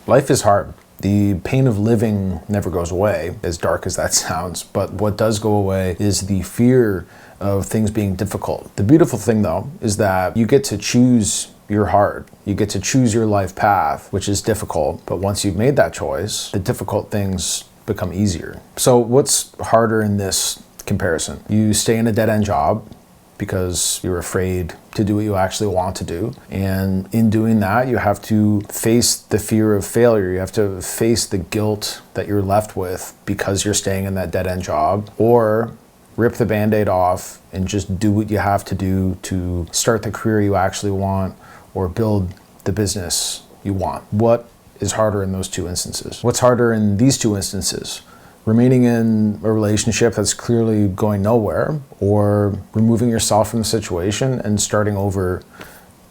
Life is hard. The pain of living never goes away, as dark as that sounds, but what does go away is the fear of things being difficult. The beautiful thing, though, is that you get to choose your heart. You get to choose your life path, which is difficult, but once you've made that choice, the difficult things become easier. So what's harder in this comparison? You stay in a dead-end job because you're afraid to do what you actually want to do. And in doing that, you have to face the fear of failure. You have to face the guilt that you're left with because you're staying in that dead-end job, or rip the Band-Aid off and just do what you have to do to start the career you actually want or build the business you want. What is harder in those two instances? What's harder in these two instances? Remaining in a relationship that's clearly going nowhere, or removing yourself from the situation and starting over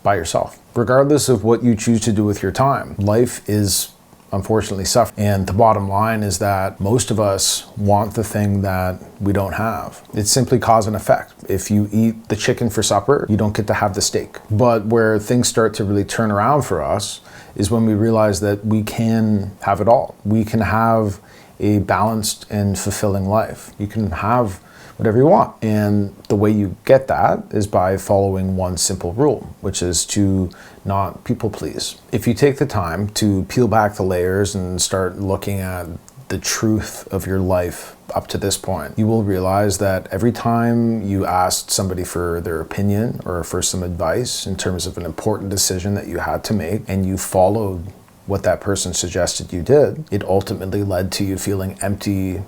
by yourself. Regardless of what you choose to do with your time, life is unfortunately suffering. And the bottom line is that most of us want the thing that we don't have. It's simply cause and effect. If you eat the chicken for supper, you don't get to have the steak. But where things start to really turn around for us is when we realize that we can have it all. We can have a balanced and fulfilling life. You can have whatever you want. And the way you get that is by following one simple rule, which is to not people please. If you take the time to peel back the layers and start looking at the truth of your life up to this point, you will realize that every time you asked somebody for their opinion or for some advice in terms of an important decision that you had to make, and you followed what that person suggested you did, it ultimately led to you feeling empty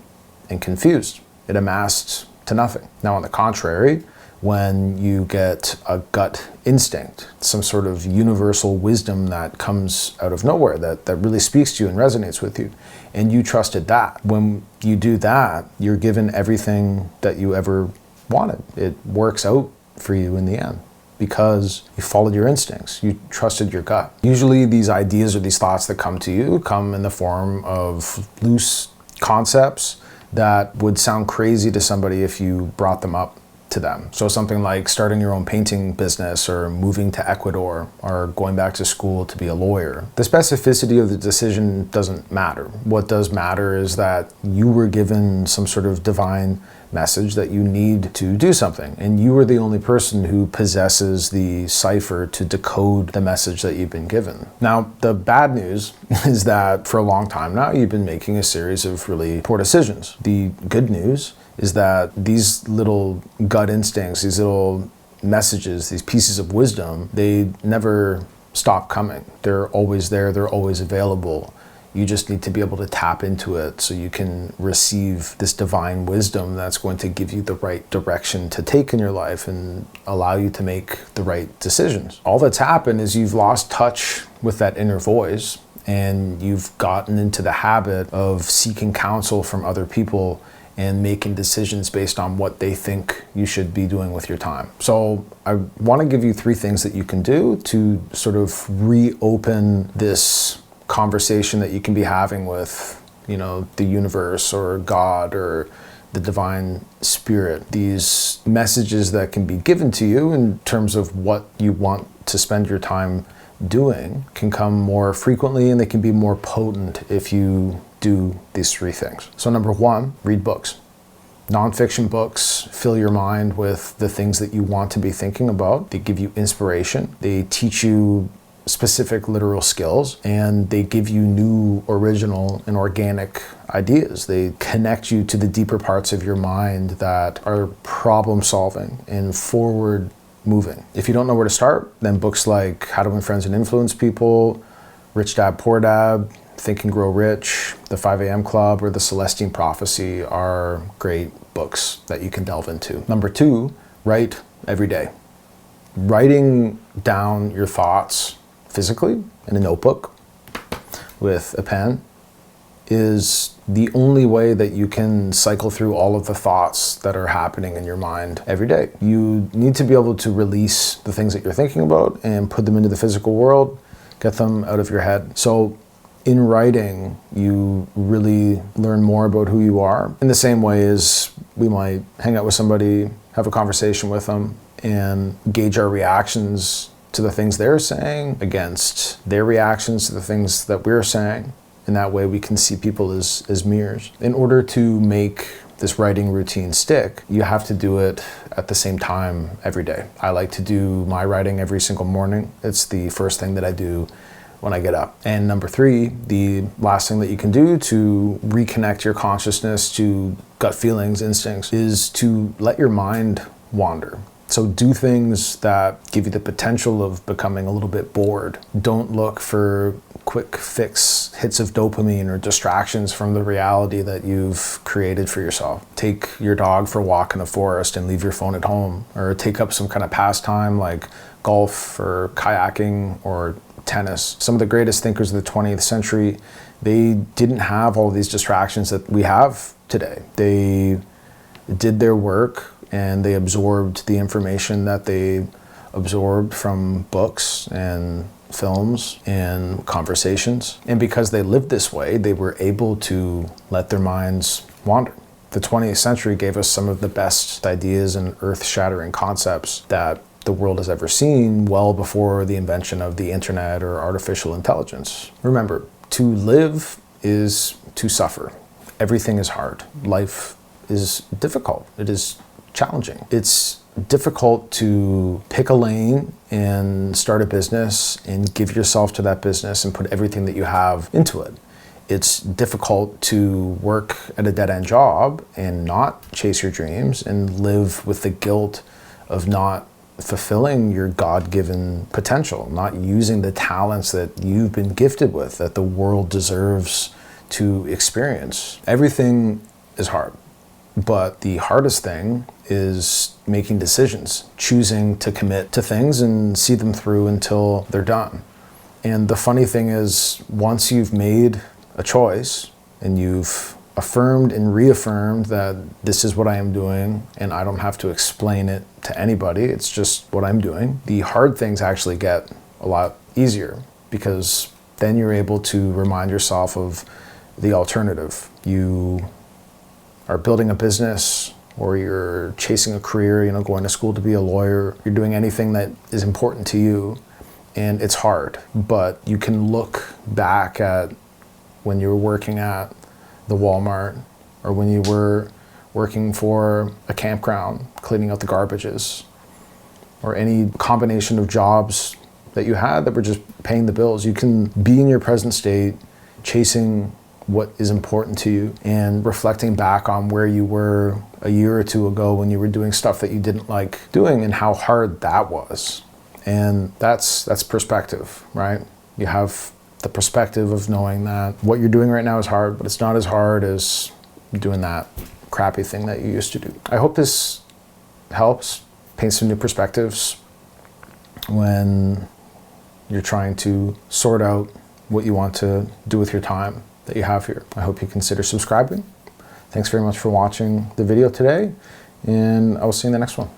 and confused. It amassed to nothing. Now, on the contrary, when you get a gut instinct, some sort of universal wisdom that comes out of nowhere, that really speaks to you and resonates with you, and you trusted that, when you do that, you're given everything that you ever wanted. It works out for you in the end, because you followed your instincts, you trusted your gut. Usually these ideas or these thoughts that come to you come in the form of loose concepts that would sound crazy to somebody if you brought them up to them. So something like starting your own painting business, or moving to Ecuador, or going back to school to be a lawyer. The specificity of the decision doesn't matter. What does matter is that you were given some sort of divine message that you need to do something, and you are the only person who possesses the cipher to decode the message that you've been given. Now, the bad news is that for a long time now, you've been making a series of really poor decisions. The good news is that these little gut instincts, these little messages, these pieces of wisdom, they never stop coming. They're always there, they're always available. You just need to be able to tap into it so you can receive this divine wisdom that's going to give you the right direction to take in your life and allow you to make the right decisions. All that's happened is you've lost touch with that inner voice, and you've gotten into the habit of seeking counsel from other people and making decisions based on what they think you should be doing with your time. So I want to give you 3 things that you can do to sort of reopen this conversation that you can be having with, the universe or God or the divine spirit. These messages that can be given to you in terms of what you want to spend your time doing can come more frequently, and they can be more potent if you do these 3 things. So number 1, read books. Nonfiction books fill your mind with the things that you want to be thinking about. They give you inspiration. They teach you specific literal skills, and they give you new, original, and organic ideas. They connect you to the deeper parts of your mind that are problem solving and forward moving. If you don't know where to start, then books like How to Win Friends and Influence People, Rich Dad Poor Dad, Think and Grow Rich, The 5 a.m. Club, or The Celestine Prophecy are great books that you can delve into. Number 2, write every day. Writing down your thoughts physically in a notebook with a pen is the only way that you can cycle through all of the thoughts that are happening in your mind every day. You need to be able to release the things that you're thinking about and put them into the physical world, get them out of your head. So in writing, you really learn more about who you are, in the same way as we might hang out with somebody, have a conversation with them, and gauge our reactions to the things they're saying against their reactions to the things that we're saying. And that way we can see people as mirrors. In order to make this writing routine stick, you have to do it at the same time every day. I like to do my writing every single morning. It's the first thing that I do when I get up. And number 3, the last thing that you can do to reconnect your consciousness to gut feelings, instincts, is to let your mind wander. So do things that give you the potential of becoming a little bit bored. Don't look for quick fix hits of dopamine or distractions from the reality that you've created for yourself. Take your dog for a walk in the forest and leave your phone at home, or take up some kind of pastime like golf or kayaking or tennis. Some of the greatest thinkers of the 20th century, they didn't have all these distractions that we have today. They did their work and they absorbed the information that they absorbed from books and films and conversations. And because they lived this way, they were able to let their minds wander. The 20th century gave us some of the best ideas and earth-shattering concepts that the world has ever seen, well before the invention of the internet or artificial intelligence. Remember, to live is to suffer. Everything is hard. Life is difficult. It is challenging. It's difficult to pick a lane and start a business and give yourself to that business and put everything that you have into it. It's difficult to work at a dead-end job and not chase your dreams and live with the guilt of not fulfilling your God-given potential, not using the talents that you've been gifted with, that the world deserves to experience. Everything is hard, but the hardest thing is making decisions, choosing to commit to things and see them through until they're done. And the funny thing is, once you've made a choice and you've affirmed and reaffirmed that this is what I am doing and I don't have to explain it to anybody, it's just what I'm doing, the hard things actually get a lot easier, because then you're able to remind yourself of the alternative. You are building a business, or you're chasing a career, going to school to be a lawyer, you're doing anything that is important to you, and it's hard. But you can look back at when you were working at the Walmart, or when you were working for a campground, cleaning out the garbages, or any combination of jobs that you had that were just paying the bills. You can be in your present state, chasing what is important to you, and reflecting back on where you were a year or two ago when you were doing stuff that you didn't like doing and how hard that was. And that's perspective, right? You have the perspective of knowing that what you're doing right now is hard, but it's not as hard as doing that crappy thing that you used to do. I hope this helps paint some new perspectives when you're trying to sort out what you want to do with your time that you have here. I hope you consider subscribing. Thanks very much for watching the video today, and I will see you in the next one.